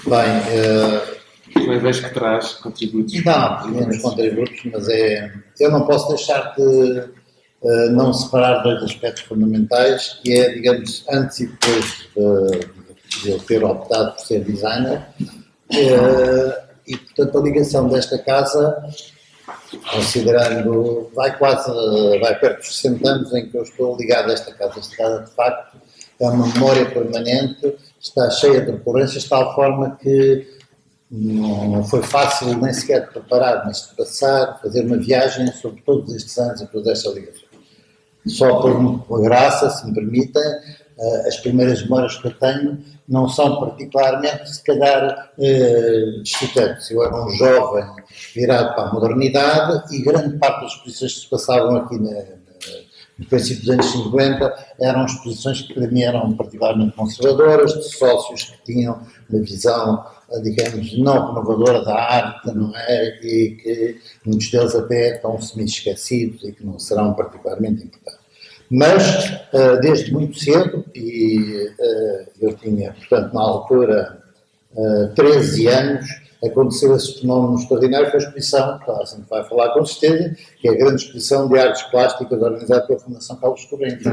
Bem, Não é vez que traz contributos. não, menos contributos, mas eu não posso deixar de não separar dois aspectos fundamentais, que é, digamos, antes e depois de eu ter optado por ser designer, e portanto a ligação desta casa, considerando, vai perto dos 60 anos em que eu estou ligado a esta casa. Esta casa, de facto, é uma memória permanente, está cheia de recorrências, de tal forma que não foi fácil nem sequer de preparar, mas de passar, fazer uma viagem sobre todos estes anos e toda esta ligação. Só por graça, se me permitem, as primeiras memórias que eu tenho não são particularmente, se calhar, excitantes. Eu era um jovem virado para a modernidade e grande parte das exposições que se passavam aqui no princípio dos anos 50 eram exposições que para mim eram particularmente conservadoras, de sócios que tinham uma visão, digamos, não renovadora da arte, não é? E que muitos deles até estão semi-esquecidos e que não serão particularmente importantes. Mas, desde muito cedo, e eu tinha, portanto, na altura, 13 anos, aconteceu esse fenómeno extraordinário, foi a exposição, que a gente vai falar com certeza, que é a grande exposição de artes plásticas organizada pela Fundação Carlos Corrente.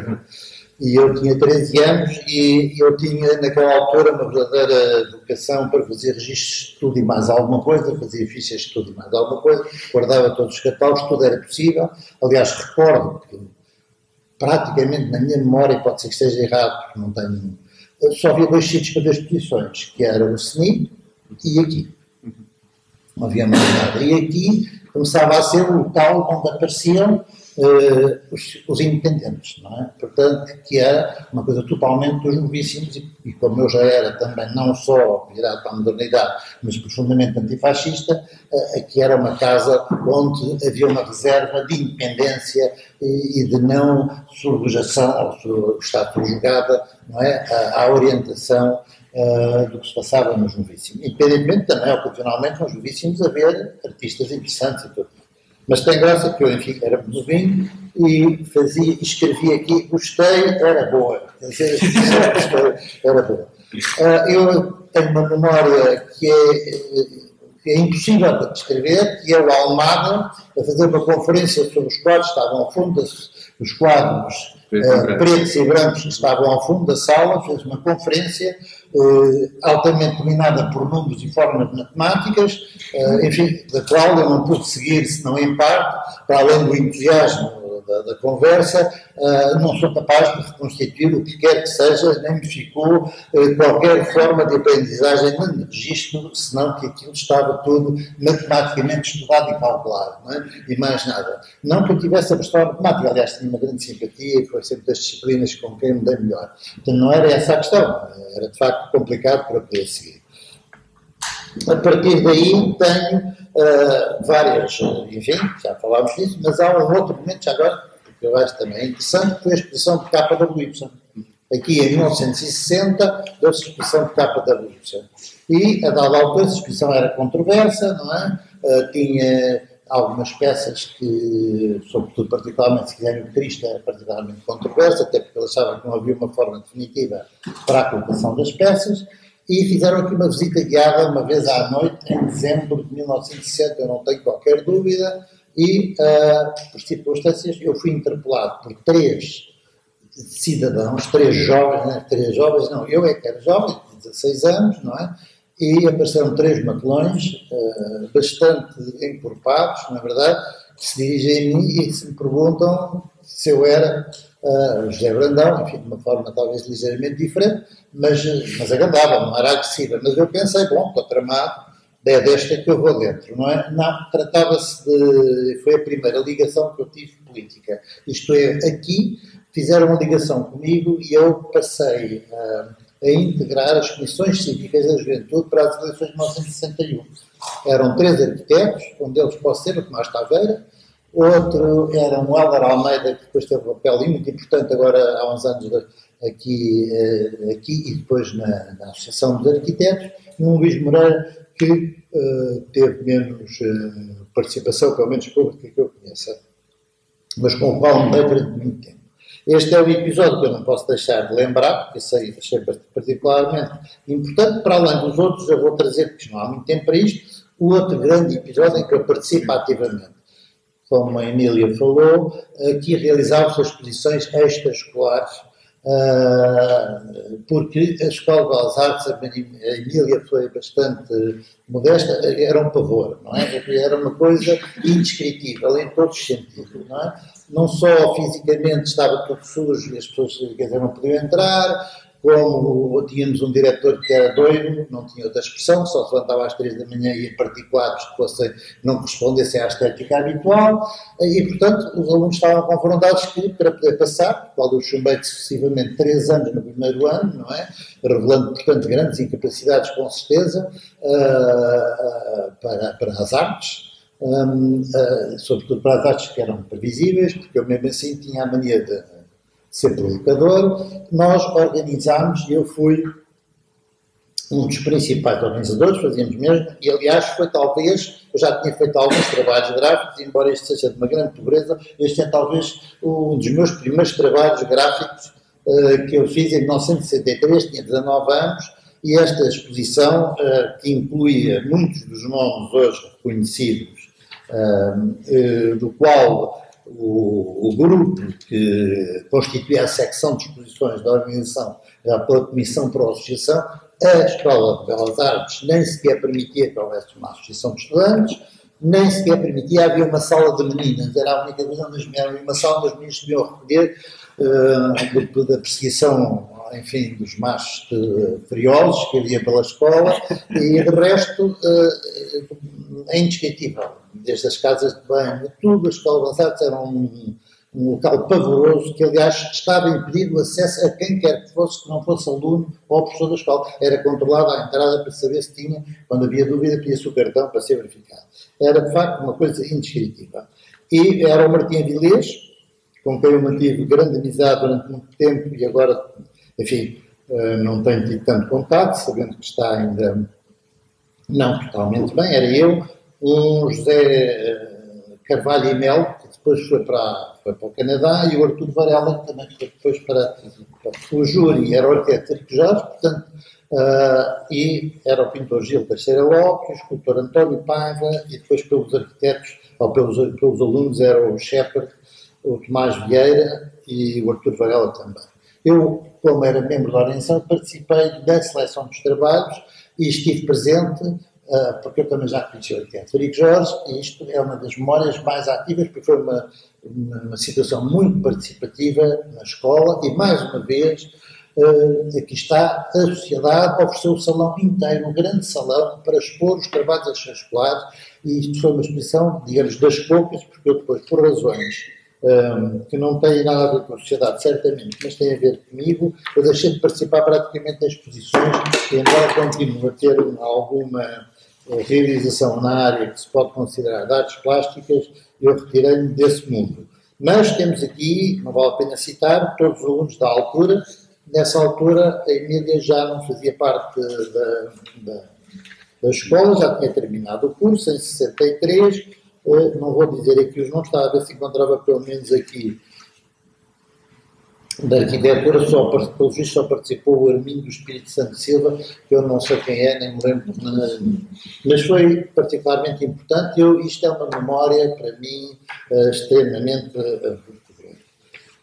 E eu tinha 13 anos e eu tinha, naquela altura, uma verdadeira vocação para fazer registros de tudo e mais alguma coisa, fazia fichas de tudo e mais alguma coisa, guardava todos os catálogos, tudo era possível. Aliás, recordo que praticamente na minha memória, pode ser que esteja errado, porque não tenho. Só havia dois sítios para ver exposições, que era o CNI e aqui. Não havia mais nada. E aqui começava a ser o local onde apareciam os independentes, não é? Portanto, que era uma coisa totalmente dos novíssimos, e como eu já era também não só virado para a modernidade, mas profundamente antifascista, aqui era uma casa onde havia uma reserva de independência e de não subjugação, ou estar subjugada, não é? À orientação do que se passava nos novíssimos. Independentemente também, ocasionalmente, nos novíssimos haver artistas interessantes e tudo. Mas tem graça que eu, enfim, era novinho e escrevia aqui, gostei, era boa. Era boa. Eu tenho uma memória que é impossível de descrever, que é o Almada a fazer uma conferência sobre os quadros, estavam ao fundo, os quadros pretos e brancos que estavam ao fundo da sala, fez uma conferência altamente dominada por números e formas matemáticas, enfim, da qual eu não pude seguir, senão em parte, para além do entusiasmo da conversa, não sou capaz de reconstituir o que quer que seja, nem me ficou qualquer forma de aprendizagem, nem de registro, senão que aquilo estava tudo matematicamente estudado e calculado, não é? E mais nada. Não que eu tivesse a questão matemática, aliás, tinha uma grande simpatia, foi sempre das disciplinas com quem me dei melhor. Então não era essa a questão, era de facto complicado para poder seguir. A partir daí tenho várias, enfim, já falámos disso, mas há um outro momento, já agora, que eu acho também interessante, que foi a exposição de capa da Wilson. Aqui em 1960, deu-se a exposição de capa da Wilson. E, a dada altura, essa exposição era controversa, não é? Tinha algumas peças que, sobretudo, particularmente, se quiserem, o Cristo era particularmente controverso, até porque ele achava que não havia uma forma definitiva para a colocação das peças. E fizeram aqui uma visita guiada uma vez à noite, em dezembro de 1960, eu não tenho qualquer dúvida, e, por circunstâncias, eu fui interpelado por três cidadãos, três jovens, não, eu é que era jovem, 16 anos, não é? E apareceram três matelões, bastante encorpados, na verdade, que se dirigem a mim e se me perguntam se eu era o José Brandão, enfim, de uma forma talvez ligeiramente diferente, mas agradável, não era agressiva. Mas eu pensei, bom, estou tramado, é desta que eu vou dentro, não é? Não, tratava-se foi a primeira ligação que eu tive política. Isto é, aqui fizeram uma ligação comigo e eu passei a integrar as comissões cívicas da juventude para as eleições de 1961. Eram três arquitetos, um deles pode ser o Tomás Taveira, outro era um Hélder Almeida, que depois teve um papel muito importante agora há uns anos aqui e depois na Associação dos Arquitetos, e um Luís Moreira que teve menos participação, pelo menos pública que eu conheça, mas com o qual me dei durante muito tempo. Este é o episódio que eu não posso deixar de lembrar, porque achei particularmente importante. Para além dos outros, eu vou trazer, porque não há muito tempo para isto, o outro grande episódio em que eu participo ativamente. Como a Emília falou, aqui realizavam-se as exposições extraescolares, porque a Escola de Belas Artes, a Emília foi bastante modesta, era um pavor, não é? Era uma coisa indescritível em todos os sentidos, não é? Não só fisicamente estava tudo sujo e as pessoas, quer dizer, não podiam entrar, como tínhamos um diretor que era doido, não tinha outra expressão, só se levantava às 3 da manhã e ia partir quadros que não correspondessem à estética habitual, e, portanto, os alunos estavam confrontados que, para poder passar, qual eu chumbei sucessivamente 3 anos no primeiro ano, não é? Revelando, portanto, grandes incapacidades, com certeza, para as artes, sobretudo para as artes que eram previsíveis, porque eu mesmo assim tinha a mania de ser provocador. Nós organizámos, e eu fui um dos principais organizadores, fazíamos mesmo, e aliás foi talvez, eu já tinha feito alguns trabalhos gráficos, embora este seja de uma grande pobreza, este é talvez um dos meus primeiros trabalhos gráficos que eu fiz em 1963, tinha 19 anos, e esta exposição, que incluía muitos dos nomes hoje reconhecidos, do qual o grupo que constituía a secção de exposições da organização já pela Comissão para a Associação, a Escola de Belas Artes nem sequer permitia que houvesse uma associação de estudantes, nem sequer permitia, havia uma sala de meninas, era a única coisa, mas havia uma sala onde os meninos deviam recolher da perseguição, enfim, dos machos feriosos que havia pela escola, e de resto é indescritível. Desde as casas de banho, tudo, a Escola de Belas Artes era um local pavoroso, que aliás estava impedido o acesso a quem quer que fosse, que não fosse aluno ou professor da escola. Era controlada a entrada para saber se tinha, quando havia dúvida, pedia-se o cartão para ser verificado. Era, de facto, uma coisa indescritível. E era o Martim Avilés, com quem eu mantive grande amizade durante muito tempo, e agora, enfim, não tenho tido tanto contato, sabendo que está ainda não totalmente bem. Era eu, um José Carvalho e Mel, que depois foi para o Canadá, e o Artur Varela, que também foi depois para o júri, era o arquiteto Rico Jorge, portanto, e era o pintor Gil Teixeira Lopes, o escultor António Paiva, e depois pelos arquitetos, ou pelos alunos, era o Shepard, o Tomás Vieira e o Artur Varela também. Eu, como era membro da organização, participei da seleção dos trabalhos e estive presente, porque eu também já conheci o arquiteto Rico Jorge, e isto é uma das memórias mais ativas, porque foi uma situação muito participativa na escola, e mais uma vez, aqui está, a sociedade ofereceu o salão inteiro, um grande salão, para expor os trabalhos extraescolares, e isto foi uma exposição, digamos, das poucas, porque eu depois, por razões que não têm nada a ver com a sociedade, certamente, mas têm a ver comigo, eu deixei de participar praticamente das exposições, e embora continue a ter alguma realização na área que se pode considerar de artes plásticas, eu retirei-me desse mundo. Mas temos aqui, não vale a pena citar, todos os alunos da altura. Nessa altura, a Emília já não fazia parte da escola, já tinha terminado o curso, em 63, não vou dizer aqui os nomes, estava a ver se encontrava pelo menos aqui da arquitetura, pelo visto só participou o Arminho do Espírito Santo Silva, que eu não sei quem é, nem me lembro, mas foi particularmente importante. Isto é uma memória, para mim, extremamente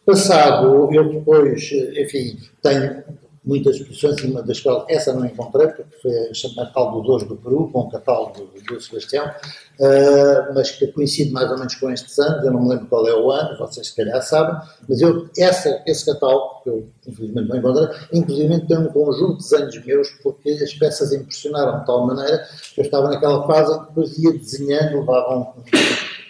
passado. Eu depois, enfim, tenho muitas exposições em uma das quais, essa não encontrei, porque foi a chamada tal do Dores do Peru, com o catálogo do Sebastião, mas que coincide mais ou menos com estes anos, eu não me lembro qual é o ano, vocês se calhar sabem, mas esse catálogo, que eu infelizmente não encontrei, inclusive tem um conjunto de desenhos meus, porque as peças impressionaram de tal maneira que eu estava naquela fase em que depois ia desenhando, levava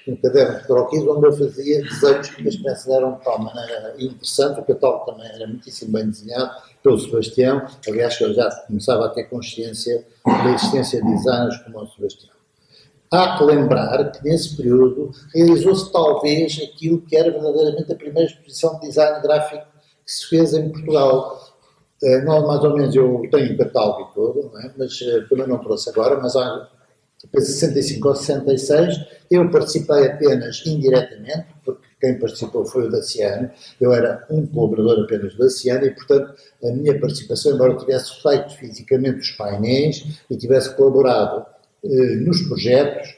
um caderno de croquis onde eu fazia desenhos, porque as peças eram de tal maneira interessante, o catálogo também era muitíssimo bem desenhado pelo Sebastião, aliás eu já começava a ter consciência da existência de designers como o Sebastião. Há que lembrar que nesse período realizou-se talvez aquilo que era verdadeiramente a primeira exposição de design gráfico que se fez em Portugal. Não, mais ou menos eu tenho o catálogo e todo, não é? Mas também não trouxe agora, mas há depois de 65 ou 66, eu participei apenas indiretamente, porque quem participou foi o Daciano, eu era um colaborador apenas do Daciano e, portanto, a minha participação, embora eu tivesse feito fisicamente os painéis e tivesse colaborado nos projetos,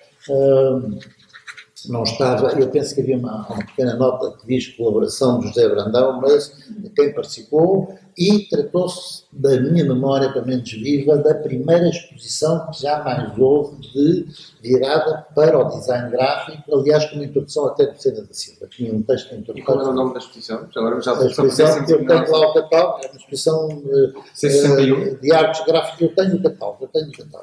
não estava, eu penso que havia uma pequena nota que diz colaboração de José Brandão, mas quem participou, e tratou-se da minha memória, pelo menos viva, da primeira exposição que jamais houve de virada para o design gráfico, aliás com uma introdução até de Sena da Silva, tinha um texto de introdução. E qual era o nome da exposição? Agora já a exposição, eu tenho lá o catálogo, é uma exposição de artes gráficas, eu tenho o catálogo.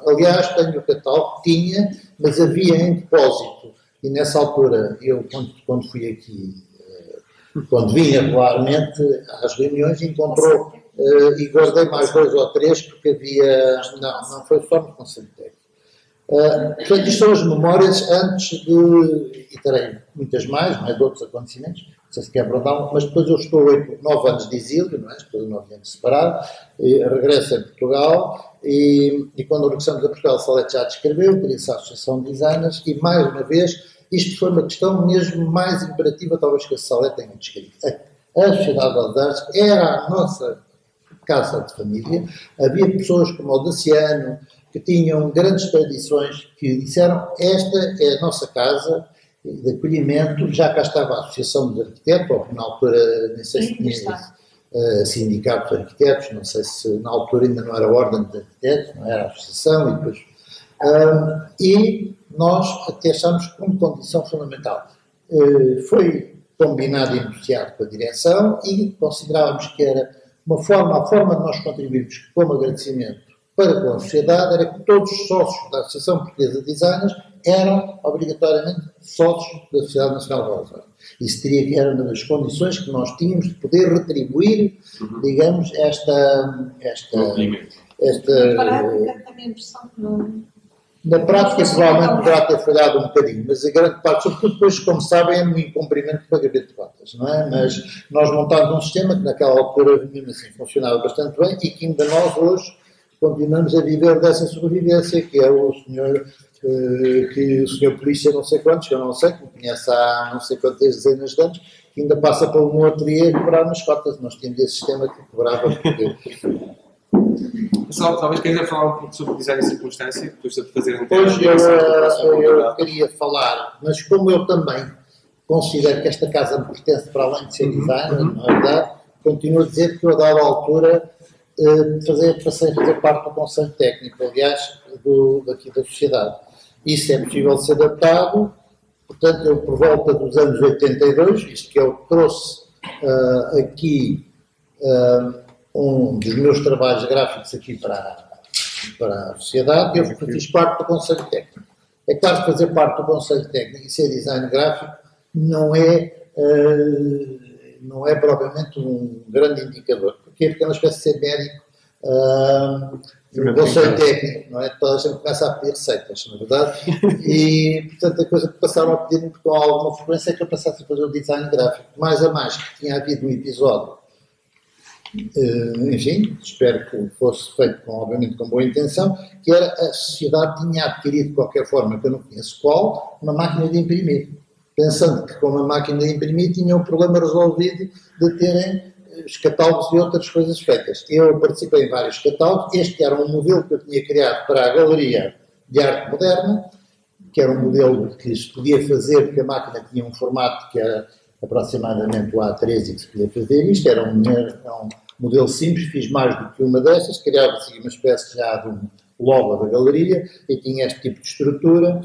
Aliás, tenho o catálogo, tinha, mas havia em depósito. E nessa altura, eu quando fui aqui, quando vinha regularmente às reuniões, encontrou e guardei mais 2 ou 3 porque havia, não foi só no Conselho Técnico. Portanto, isto são as memórias antes de, e terei muitas mais de outros acontecimentos, não sei se quer abordar, mas depois eu estou 9 anos de exílio, não é? Estou 9 anos separado, regresso a Portugal e quando regressamos a Portugal, Salete já descreveu, cria-se a Associação de Designers e mais uma vez, isto foi uma questão mesmo mais imperativa, talvez que a Salete tenha descrito. A Sociedade das Artes era a nossa casa de família, havia pessoas como o Daciano, que tinham grandes tradições, que disseram, esta é a nossa casa de acolhimento, já cá estava a Associação de Arquitetos, ou na altura, nem sei se tinha sindicato de arquitetos, não sei se na altura ainda não era a Ordem de Arquitetos, não era a Associação, e depois... e nós até achamos como condição fundamental. Foi combinado e negociado com a direção e considerávamos que era a forma de nós contribuirmos como agradecimento para com a sociedade era que todos os sócios da Associação Portuguesa de Designers eram obrigatoriamente sócios da Sociedade Nacional de Belas Artes. Isso teria que era uma das condições que nós tínhamos de poder retribuir, digamos, esta na prática, provavelmente poderá ter falhado um bocadinho, mas a grande parte, sobretudo depois, como sabem, é no incumprimento de pagamento de cotas, não é? Mas nós montámos um sistema que naquela altura, mesmo assim, funcionava bastante bem e que ainda nós hoje continuamos a viver dessa sobrevivência, que é o senhor, que o senhor polícia não sei quantos, que eu não sei, que me conhece há não sei quantas dezenas de anos, que ainda passa para um ateliê a cobrar nas cotas. Nós tínhamos esse sistema que cobrava porque... Talvez queira falar um pouco sobre design e circunstância, depois de fazer um Pois, eu queria falar, mas como eu também considero que esta casa me pertence para além de ser designer, na verdade, continuo a dizer que eu, a dada altura, passei a fazer parte do Conselho Técnico, aliás, daqui da sociedade. Isso é possível ser adaptado, portanto, eu, por volta dos anos 82, isto que eu trouxe aqui um dos meus trabalhos gráficos aqui para a sociedade, eu fiz parte do Conselho Técnico. É claro que fazer parte do Conselho Técnico e ser design gráfico não é propriamente um grande indicador, porque é uma espécie de ser médico no Conselho Técnico, não é? Toda a gente começa a pedir receitas, na verdade, e portanto a coisa que passaram a pedir-me com alguma frequência é que eu passasse a fazer o design gráfico. Mais a mais que tinha havido um episódio, enfim, espero que fosse feito obviamente com boa intenção, que era a sociedade tinha adquirido de qualquer forma, que eu não conheço qual, uma máquina de imprimir, pensando que com uma máquina de imprimir tinham o problema resolvido de terem os catálogos e outras coisas feitas. Eu participei em vários catálogos, este era um modelo que eu tinha criado para a Galeria de Arte Moderna, que era um modelo que se podia fazer, porque a máquina tinha um formato que era aproximadamente o A3 e que se podia fazer isto, era um modelo simples, fiz mais do que uma destas, criava-se uma espécie já de um logo da galeria e tinha este tipo de estrutura.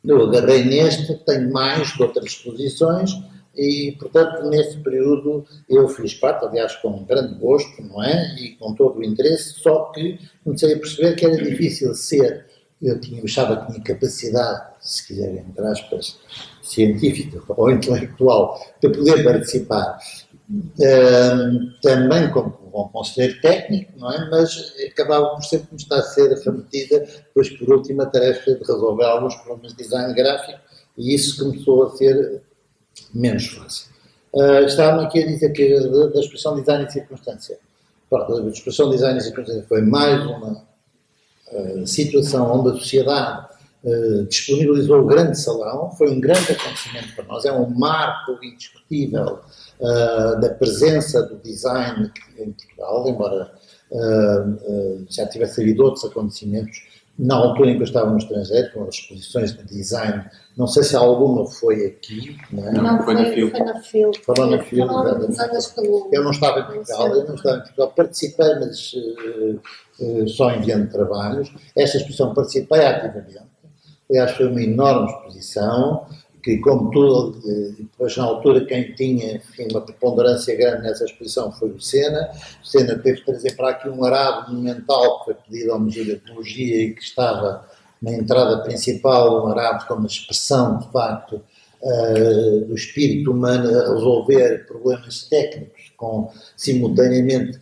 Eu agarrei neste, tenho mais de outras exposições e, portanto, nesse período eu fiz parte, aliás, com um grande gosto, não é? E com todo o interesse, só que comecei a perceber que era difícil ser, eu achava que tinha capacidade, se quiserem, entre aspas, científica ou intelectual, de poder participar também como conselheiro técnico, não é? Mas acabava por sempre estar a ser remetida, depois por última tarefa de resolver alguns problemas de design gráfico e isso começou a ser menos fácil. Estava aqui a dizer que da expressão design e circunstância. A expressão design e circunstância foi mais uma situação onde a sociedade disponibilizou o grande salão, foi um grande acontecimento para nós, é um marco indiscutível da presença do design em Portugal, embora já tivesse havido outros acontecimentos na altura em que eu estava no estrangeiro, com as exposições de design. Não sei se alguma foi aqui, não é? Não, foi na FIL. Falou na FIL, exatamente. Eu não estava em Portugal, participei, mas só enviando trabalhos. Esta exposição participei ativamente. Aliás, foi uma enorme exposição, que, como tudo, depois na altura quem tinha, enfim, uma preponderância grande nessa exposição foi o Sena. O Sena teve que trazer para aqui um arado monumental que foi pedido ao Museu de Etnologia e que estava na entrada principal, um arado com uma expressão, de facto, do espírito humano a resolver problemas técnicos com, simultaneamente,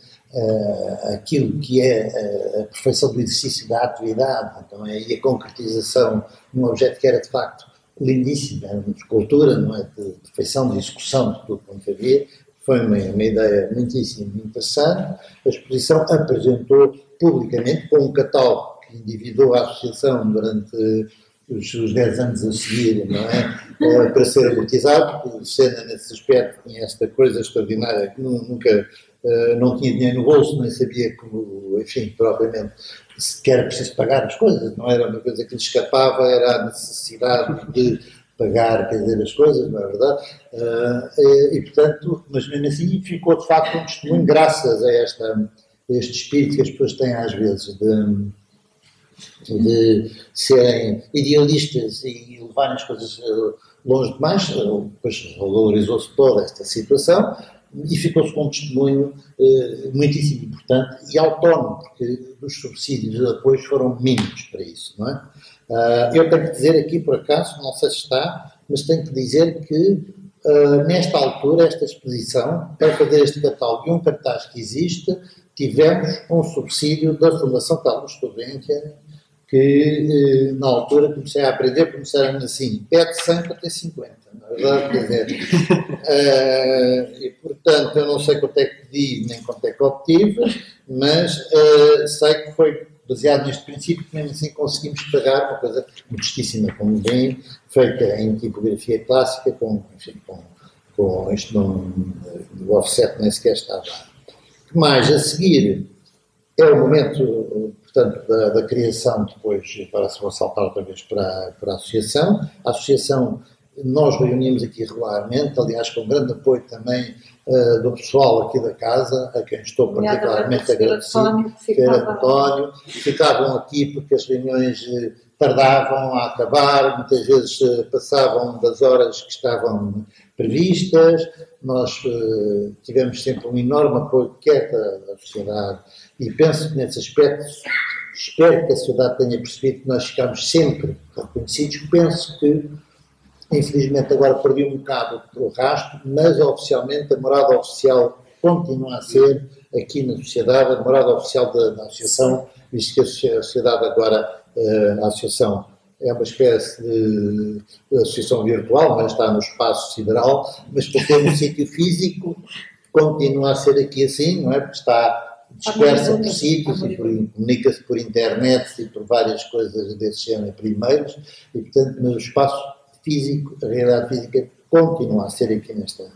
aquilo que é a perfeição do exercício da atividade, então, e a concretização de um objeto que era, de facto, lindíssimo, era uma escultura, não é, de perfeição, de execução de tudo quanto havia. Foi uma ideia muitíssimo interessante. A exposição apresentou publicamente, com um catálogo que endividou a associação durante os 10 anos a seguir, não é? Para ser amortizado, porque o Sena, nesse aspecto, tinha esta coisa extraordinária que nunca não tinha dinheiro no bolso, nem sabia como, enfim, propriamente, sequer era preciso pagar as coisas, não era uma coisa que lhe escapava, era a necessidade de pagar, quer dizer, as coisas, não é verdade? E, portanto, mas mesmo assim ficou, de facto, um testemunho, graças a este espírito que as pessoas têm às vezes de serem idealistas e levarem as coisas longe demais. Depois valorizou-se toda esta situação e ficou-se com um testemunho muitíssimo importante e autónomo, porque os subsídios de apoio foram mínimos para isso, não é? Eu tenho que dizer aqui, por acaso, não sei se está, mas tenho que dizer que nesta altura, esta exposição, para fazer este catálogo e um cartaz que existe, tivemos um subsídio da Fundação Carlos Gulbenkian, que na altura comecei a aprender, começaram assim, pede 100 para ter 50, na verdade, quer dizer, e portanto eu não sei quanto é que pedi, nem quanto é que obtive, mas sei que foi baseado neste princípio, que mesmo assim conseguimos pagar uma coisa modestíssima, como bem, feita em tipografia clássica, enfim, com isto do offset nem sequer estava. O que mais a seguir é o momento, portanto, da criação, depois, para se vou saltar outra vez para a associação. A associação, nós reunimos aqui regularmente, aliás, com grande apoio também do pessoal aqui da casa, a quem estou particularmente agradecido, que era António. Ficavam aqui porque as reuniões tardavam a acabar, muitas vezes passavam das horas que estavam previstas. Nós tivemos sempre um enorme apoio, quer da sociedade, e penso que nesse aspecto, espero que a sociedade tenha percebido que nós ficamos sempre reconhecidos. Penso que, infelizmente, agora perdi um bocado o rastro, mas oficialmente a morada oficial continua a ser aqui na sociedade, a morada oficial da associação, visto que a sociedade agora, a associação é uma espécie de associação virtual, mas está no espaço sideral, mas para ter um sítio físico continua a ser aqui assim, não é? Porque está dispersa por sítios e comunica-se por internet e por várias coisas desse género primeiros, e portanto no espaço físico, a realidade física continua a ser aqui nesta.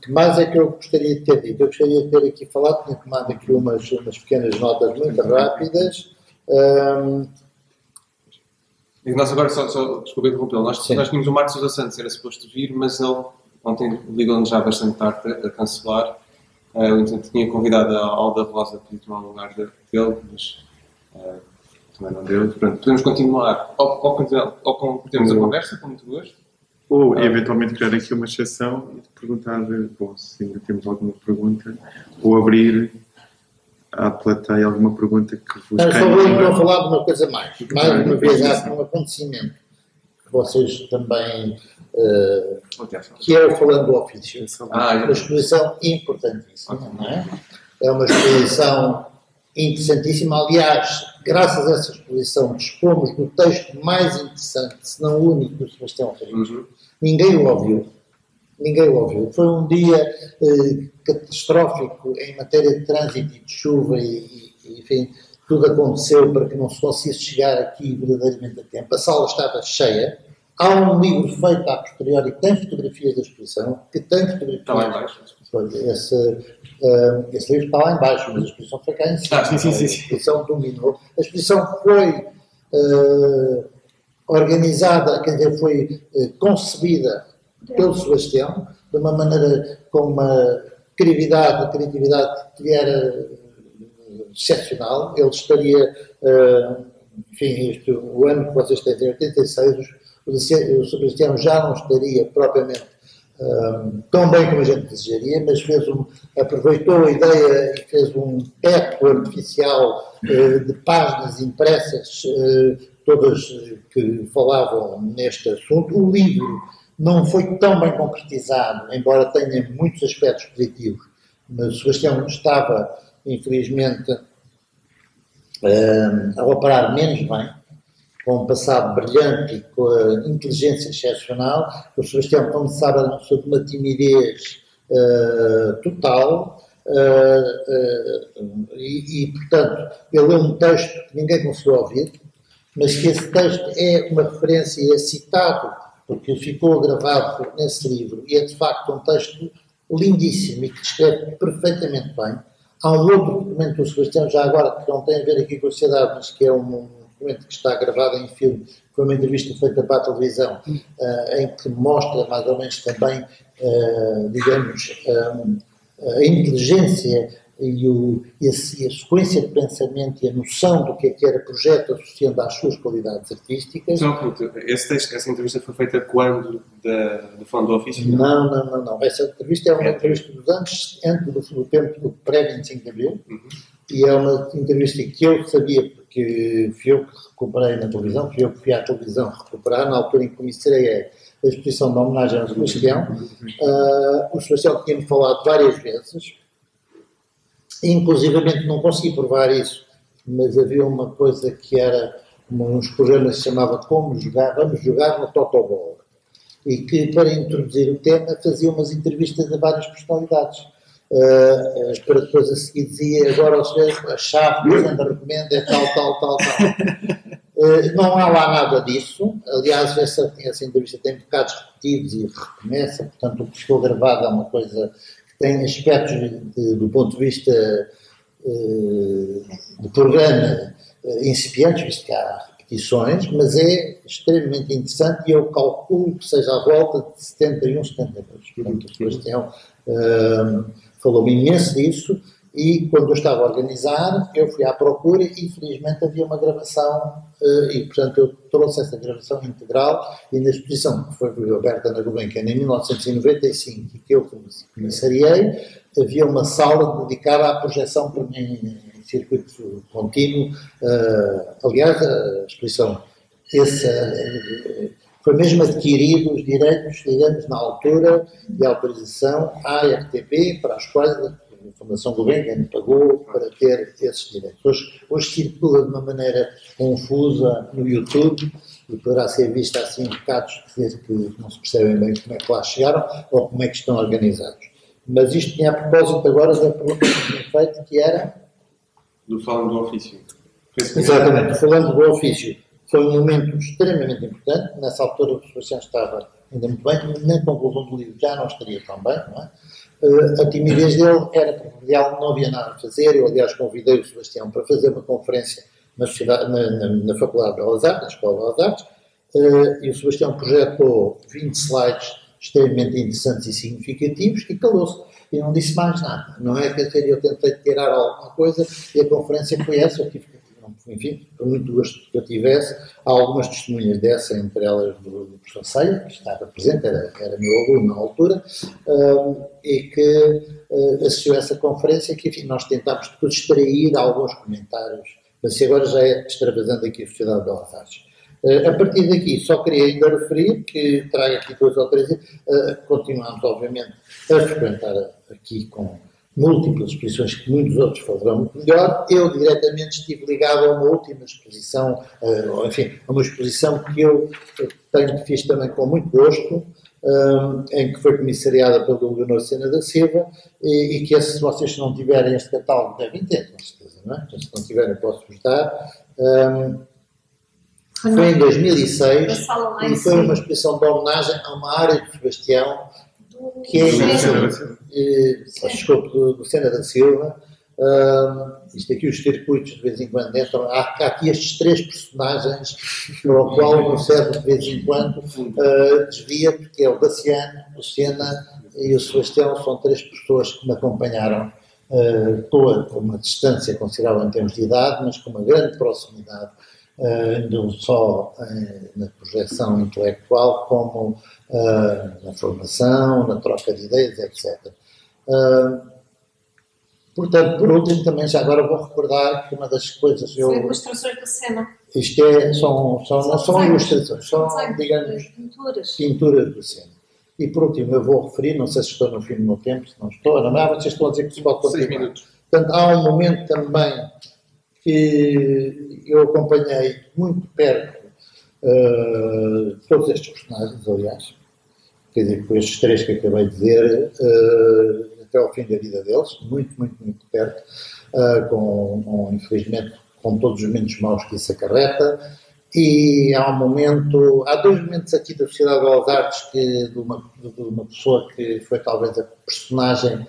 Que mais é que eu gostaria de ter dito? Eu gostaria de ter aqui falado, tinha tomado aqui umas pequenas notas muito rápidas. E nós agora, desculpa interrompê-lo, nós tínhamos o Marcos Sousa Santos, era suposto vir, mas ele ontem ligou-nos já bastante tarde a cancelar. Eu então, tinha convidado a Alda Rosa para tomar o lugar dele, mas também não deu. Portanto, podemos continuar, ou temos a conversa, com muito gosto. Ou eventualmente criar aqui uma exceção e perguntar, bom, se ainda temos alguma pergunta, ou abrir à plateia alguma pergunta que vos tenha. Só vou então falar de uma coisa mais uma vez há um acontecimento que vocês também, que é o Falando do Ofício, uma exposição importantíssima, não é? É uma exposição interessantíssima, aliás, graças a essa exposição dispomos do texto mais interessante, se não o único, do Sebastião Rodrigues. Ninguém o ouviu. Foi um dia catastrófico em matéria de trânsito e de chuva e enfim, tudo aconteceu para que não se conseguisse chegar aqui verdadeiramente a tempo. A sala estava cheia. Há um livro feito a posteriori que tem fotografias da exposição, que tem fotografias... Está lá em baixo. Esse livro está lá em baixo, mas a exposição foi cá em cima. Sim. A exposição dominou. A exposição foi organizada, quer dizer, foi concebida pelo Sebastião, de uma maneira com uma criatividade que era excepcional. Ele estaria, enfim, o ano que vocês têm, em 86, o Sebastião já não estaria propriamente tão bem como a gente desejaria, mas aproveitou a ideia e fez um teto artificial de páginas impressas, todas que falavam neste assunto. O livro não foi tão bem concretizado, embora tenha muitos aspectos positivos, mas o Sebastião estava, infelizmente, a operar menos bem, com um passado brilhante e com a inteligência excepcional. O Sebastião começava sob uma timidez total e, portanto, ele leu um texto que ninguém conseguiu ouvir, mas que esse texto é uma referência e é citado, porque ficou gravado nesse livro, e é de facto um texto lindíssimo e que descreve perfeitamente bem. Há um outro documento do Sebastião, já agora, que não tem a ver aqui com a sociedade, mas que é um documento que está gravado em filme, foi uma entrevista feita para a televisão, em que mostra mais ou menos também, digamos, a inteligência e a sequência de pensamento e a noção do que era projeto associando às suas qualidades artísticas. Essa entrevista foi feita quando do Fórum do Ofício? Não. Essa entrevista é uma entrevista dos anos antes do tempo do pré-25 de Abril, e é uma entrevista que eu sabia, porque fui eu que recuperei na televisão, fui eu que fui à televisão recuperar, na altura em que comecei a exposição de homenagem ao Sebastião. O Sebastião tinha-me falado várias vezes, inclusivamente não consegui provar isso, mas havia uma coisa que era uns programas que se chamava Vamos Jogar no Totoball, e que, para introduzir o tema, fazia umas entrevistas a várias personalidades, para depois a seguir dizia: agora a chave que ainda recomenda é tal. Não há lá nada disso. Aliás, essa entrevista tem bocados repetidos e recomeça, portanto o que ficou gravado é uma coisa que tem aspectos do ponto de vista do programa incipientes, visto que há repetições, mas é extremamente interessante, e eu calculo que seja à volta de 71, 72. Portanto, o Sebastião falou-me imenso disso, e quando eu estava a organizar, eu fui à procura e felizmente havia uma gravação, e portanto eu trouxe essa gravação integral, e na exposição que foi aberta na Gulbenkian em 1995, e que eu comissariei, havia uma sala dedicada à projeção por mim em circuito contínuo. Aliás, a exposição foi mesmo adquirido os direitos, digamos, na altura de autorização à RTP, para as quais a Fundação Gulbenkian pagou para ter esses direitos. Hoje circula de uma maneira confusa no YouTube, e poderá ser vista assim em bocados que não se percebem bem como é que lá chegaram ou como é que estão organizados. Mas isto tinha a propósito agora da pergunta que tinha feito, que era... Do Fórum do Ofício. Exatamente, falando do ofício. Foi um momento extremamente importante. Nessa altura o Sebastião estava ainda muito bem, na conclusão do livro já não estaria tão bem, não é? A timidez dele era primordial, não havia nada a fazer. Eu, aliás, convidei o Sebastião para fazer uma conferência na Faculdade de Belas Artes, na Escola de Belas Artes, e o Sebastião projetou 20 slides extremamente interessantes e significativos, e calou-se, e não disse mais nada. Não é? Quer dizer, eu tentei tirar alguma coisa, e a conferência foi essa. Eu tive que, enfim, por muito gosto que eu tivesse, há algumas testemunhas dessa, entre elas do professor Ceia, que estava presente, era meu aluno na altura, e que assistiu a essa conferência, que, enfim, nós tentámos depois extrair alguns comentários, mas agora já é extravasando aqui a Sociedade de Belas Artes. A partir daqui, só queria ainda referir, que trago aqui 2 ou 3, continuamos, obviamente, a frequentar aqui com múltiplas exposições que muitos outros falarão muito melhor. Eu diretamente estive ligado a uma última exposição, enfim, a uma exposição que eu fiz também com muito gosto, em que foi comissariada pelo Leonor Sena da Silva, e que se vocês não tiverem este catálogo, devem ter, com certeza, não é? Se não tiverem, posso-vos dar. Foi em 2006 e foi uma exposição de homenagem a uma área de Sebastião, que é do Sena da Silva. Isto aqui, os circuitos de vez em quando entram. Há aqui estes 3 personagens para o qual o César de vez em quando desvia, porque é o Daciano, o Sena e o Sebastião. São 3 pessoas que me acompanharam com uma distância considerável em termos de idade, mas com uma grande proximidade, não só na projeção intelectual, como na formação, na troca de ideias, etc. Portanto, por último, também já agora vou recordar que uma das coisas... São ilustrações do Sena. Isto não são ilustrações, são, digamos, pinturas do Sena. E por último, eu vou referir, não sei se estou no fim do meu tempo, se não estou, não é, vocês estão a dizer que se pode continuar. 6 minutos. Portanto, há um momento também que eu acompanhei muito perto todos estes personagens, aliás, quer dizer, com estes 3 que acabei de dizer, até ao fim da vida deles, muito perto, infelizmente, com todos os momentos maus que isso acarreta. E há 2 momentos aqui da Sociedade de Belas Artes de uma pessoa que foi talvez a personagem,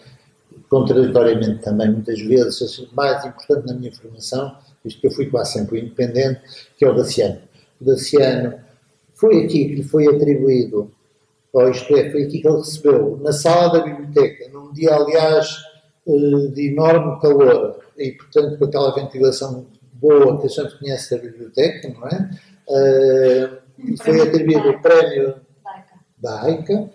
contraditoriamente também, muitas vezes, mais importante na minha formação, visto que eu fui quase sempre independente, que é o Daciano. O Daciano foi aqui que lhe foi atribuído, ou isto é, foi aqui que ele recebeu, na sala da biblioteca, num dia, aliás, de enorme calor, e portanto com aquela ventilação boa que a gente conhece da biblioteca, não é? Foi atribuído o prémio da AICA,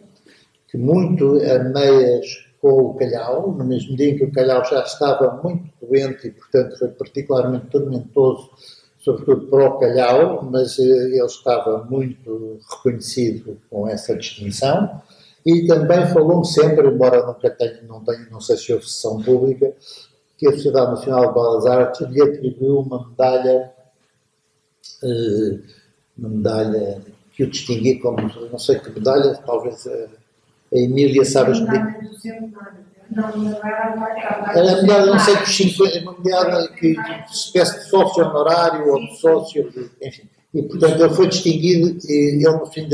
que muito a meias com o Calhau, no mesmo dia em que o Calhau já estava muito doente e, portanto, foi particularmente tormentoso, sobretudo para o Calhau, mas ele estava muito reconhecido com essa distinção. E também falou-me sempre, embora não sei se houve sessão pública, que a Sociedade Nacional de Belas Artes lhe atribuiu uma medalha que o distinguia como, não sei que medalha, talvez a Emília sabe explicar. Era a medalha, não sei que 50, uma medalha que espécie de sócio honorário ou de sócio, enfim. E, portanto, ele foi distinguido e ele, no fim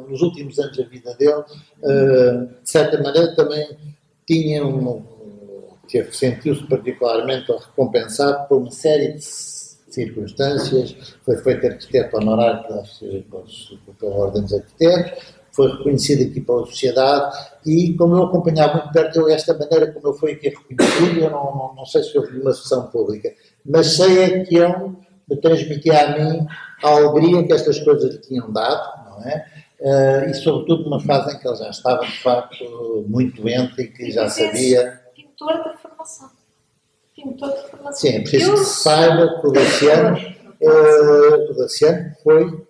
nos últimos anos da vida dele, de certa maneira, também tinha que sentiu-se particularmente recompensado por uma série de circunstâncias. Foi feito arquiteto honorário pela Ordem dos Arquitetos, foi reconhecido aqui pela sociedade e, como eu acompanhava muito perto esta maneira como ele foi aqui reconhecido, eu não sei se houve uma sessão pública, mas sei é que ele me transmitia a mim a alegria que estas coisas lhe tinham dado, não é? E sobretudo numa fase em que ele já estava, de facto, muito doente e que já sabia... Pintor de formação. Sim, é preciso que se saiba que o Daciano foi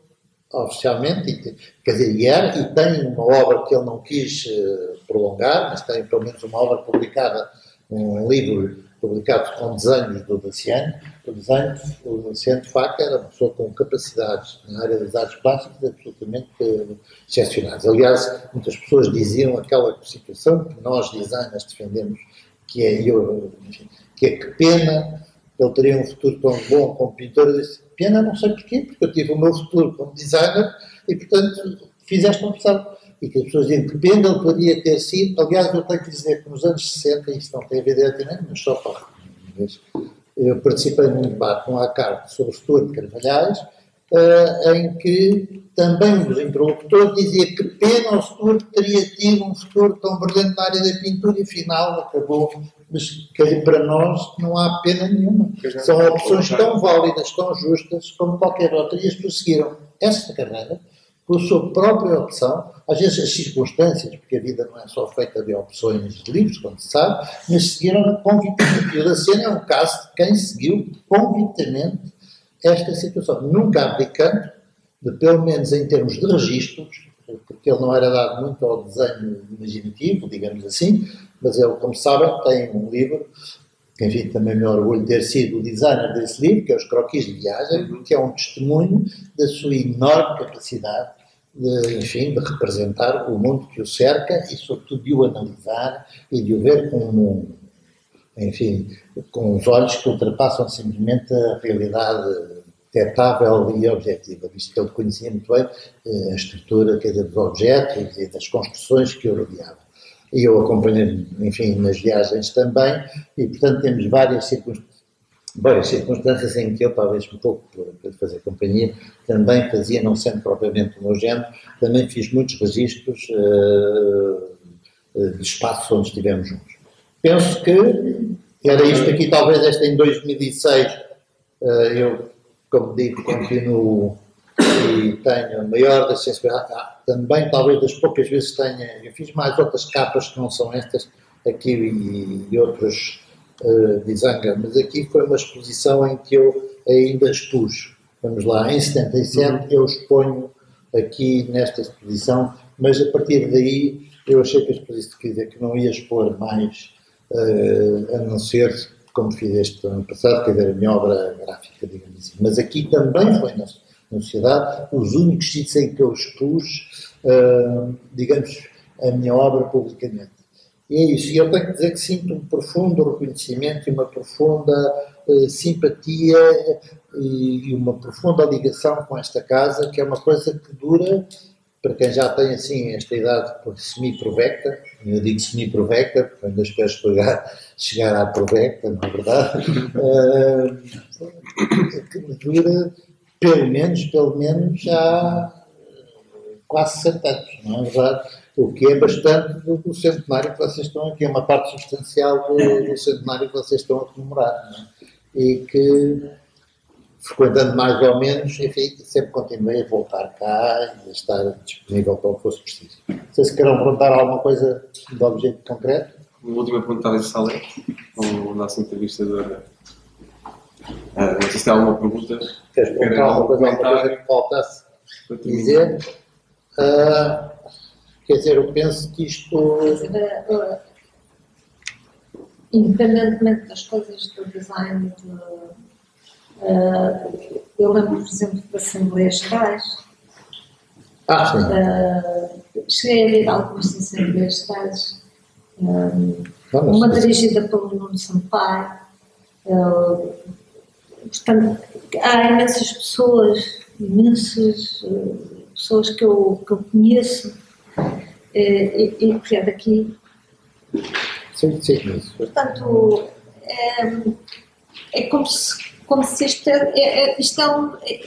oficialmente, quer dizer, e tem uma obra que ele não quis prolongar, mas tem pelo menos uma obra publicada, um livro publicado com desenhos do Daciano. O Daciano, de facto, era uma pessoa com capacidades na área das artes plásticas absolutamente excepcionais. Aliás, muitas pessoas diziam aquela situação que nós, designers, defendemos, que que pena ele teria um futuro tão bom como pintor. Eu disse, pena, não sei porquê, porque eu tive o meu futuro como designer e, portanto, fiz esta opção. E que as pessoas dizem que pena ele poderia ter sido. Aliás, eu tenho que dizer que nos anos 60, isto não tem a ver diretamente, mas só para eu participei num debate com a CART sobre o futuro de Carvalhais, em que também um dos interlocutores dizia que pena o Stuart teria tido um futuro tão brilhante na área da pintura e afinal acabou, mas que para nós não há pena nenhuma. São opções tão válidas, tão justas como qualquer outra e as pessoas seguiram esta carreira por sua própria opção, às vezes as circunstâncias, porque a vida não é só feita de opções livres, como se sabe, mas seguiram convictamente. E o Daciano é um caso de quem seguiu convictamente esta situação, nunca abdicando, pelo menos em termos de registros, porque ele não era dado muito ao desenho imaginativo, digamos assim, mas ele, como sabem, tem um livro, que enfim, também me orgulho de ter sido o designer desse livro, que é Os Croquis de Viagem, que é um testemunho da sua enorme capacidade enfim, de representar o mundo que o cerca e, sobretudo, de o analisar e de o ver enfim, com os olhos que ultrapassam simplesmente a realidade detectável e objetiva, visto que ele conhecia muito bem a estrutura, quer dizer, dos objetos e das construções que o rodeavam. E eu acompanhei, enfim, nas viagens também, e, portanto, temos várias circunstâncias em que eu, talvez um pouco por fazer companhia, também fazia, não sendo propriamente o meu género, também fiz muitos registros de espaços onde estivemos juntos. Penso que era isto aqui, talvez esta em 2006, eu, como digo, continuo e tenho a maior das sensibilidades, também talvez das poucas vezes tenha, eu fiz mais outras capas que não são estas, aqui e outros design, mas aqui foi uma exposição em que eu ainda expus, vamos lá, em 77 eu exponho aqui nesta exposição, mas a partir daí eu achei que a exposição, quer dizer, que não ia expor mais, a não ser, como fiz este ano passado, quer dizer, a minha obra gráfica, digamos assim. Mas aqui também foi na sociedade, os únicos sítios em que eu expus, digamos, a minha obra publicamente. E é isso. E eu tenho que dizer que sinto um profundo reconhecimento e uma profunda simpatia e uma profunda ligação com esta casa, que é uma coisa que dura, para quem já tem assim esta idade semi-provecta, eu digo semi-provecta, porque ainda espero chegar à provecta, não é verdade? Que me dura pelo menos já quase 60 anos, não é verdade? O que é bastante do centenário que vocês estão aqui, é uma parte substancial do centenário que vocês estão a comemorar, não é? E que, frequentando mais ou menos, enfim, sempre continuei a voltar cá e a estar disponível para o que fosse preciso. Vocês queiram perguntar alguma coisa de objeto concreto? Uma última pergunta, talvez, Salé, o nosso entrevistador. Não sei se tem alguma pergunta. Queres perguntar alguma coisa que faltasse dizer? Quer dizer, eu penso que isto... Independentemente das coisas do design, eu lembro, por exemplo, de Assembleias Gerais. Sim. Cheguei a ver algumas Assembleias Gerais. Uma dirigida pelo Nuno Sampaio. Portanto, há imensas pessoas que eu conheço e que é daqui. Sim, isso. Portanto, é como se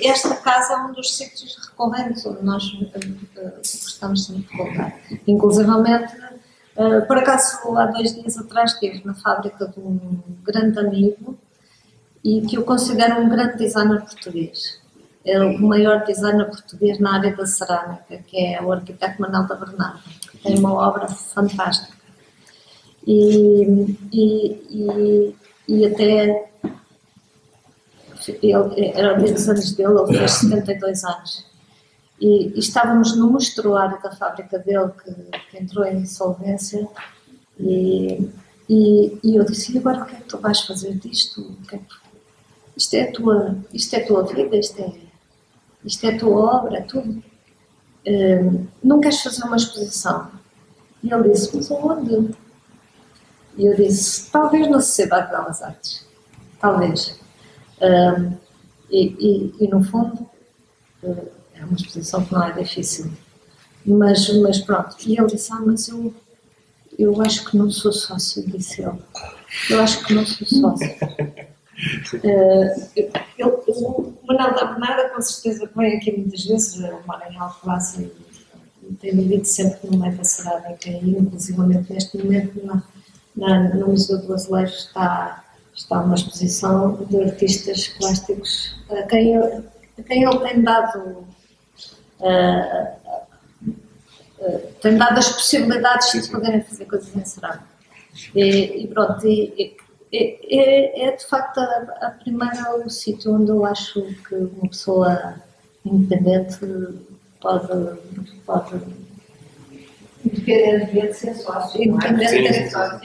esta casa é um dos sítios recorrentes onde nós gostamos sempre de voltar. Inclusivamente, por acaso, há 2 dias atrás estive na fábrica de um grande amigo e que eu considero um grande designer português. É o maior designer português na área da cerâmica, que é o arquiteto Manuel da Bernarda, que tem uma obra fantástica. E até era o dia dos anos dele, ele fez 72 anos. E estávamos no mostruário da fábrica dele, que entrou em insolvência, e eu disse: e agora o que é que tu vais fazer disto? Isto é a tua vida, isto é a tua obra, é tudo. Não queres fazer uma exposição? E ele disse: mas aonde? E eu disse: talvez na Sociedade de Belas Artes, talvez. E no fundo, é uma exposição que não é difícil. Mas pronto. E ele disse: mas eu acho que não sou sócio, disse ele. Eu acho que não sou sócio. O Manuel da Bernarda, com certeza, que vem aqui muitas vezes, mora em Alcobaça e tem vivido sempre no meio da cerâmica, e inclusivamente neste momento no Museu do Azulejo está uma exposição de artistas plásticos a quem ele tem dado as possibilidades de poderem fazer coisas em cerâmica. E pronto, é de facto a primeira o sítio onde eu acho que uma pessoa independente pode independente de ser sócio. Independente de ser sócio.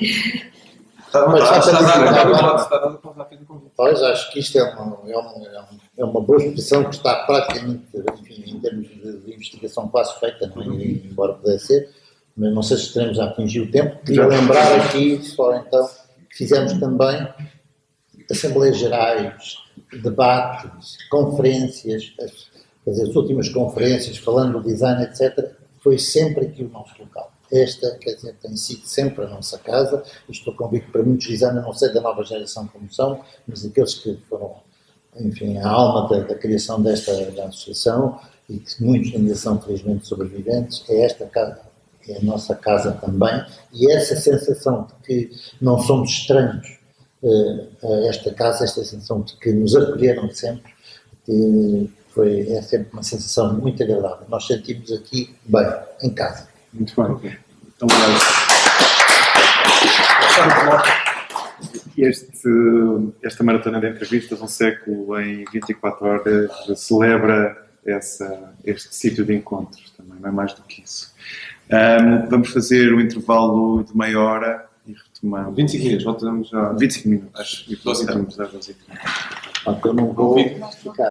Pois, acho que isto é uma boa exposição que está praticamente, enfim, em termos de investigação quase feita, não é? Embora pudesse ser, mas não sei se estaremos a atingir o tempo. Queria lembrar aqui, só então, que fizemos também assembleias gerais, debates, conferências, as últimas conferências falando do design, etc., foi sempre aqui o nosso local. Esta, quer dizer, tem sido sempre a nossa casa, e estou convicto que para muitos designers, não sei da nova geração como são, mas aqueles que foram, enfim, a alma da criação da associação, e que muitos ainda são felizmente sobreviventes, é esta casa, é a nossa casa também, e essa sensação de que não somos estranhos a esta casa, esta sensação de que nos acolheram sempre, é sempre uma sensação muito agradável. Nós sentimos aqui bem, em casa. Muito bem. Então, esta maratona de entrevistas, um século em 24 horas, celebra este sítio de encontros também, não é mais do que isso. Vamos fazer um intervalo de meia hora e retomamos. 25 minutos, voltamos já. 25 minutos. Acho que voltamos às 12h30. Eu não vou ficar.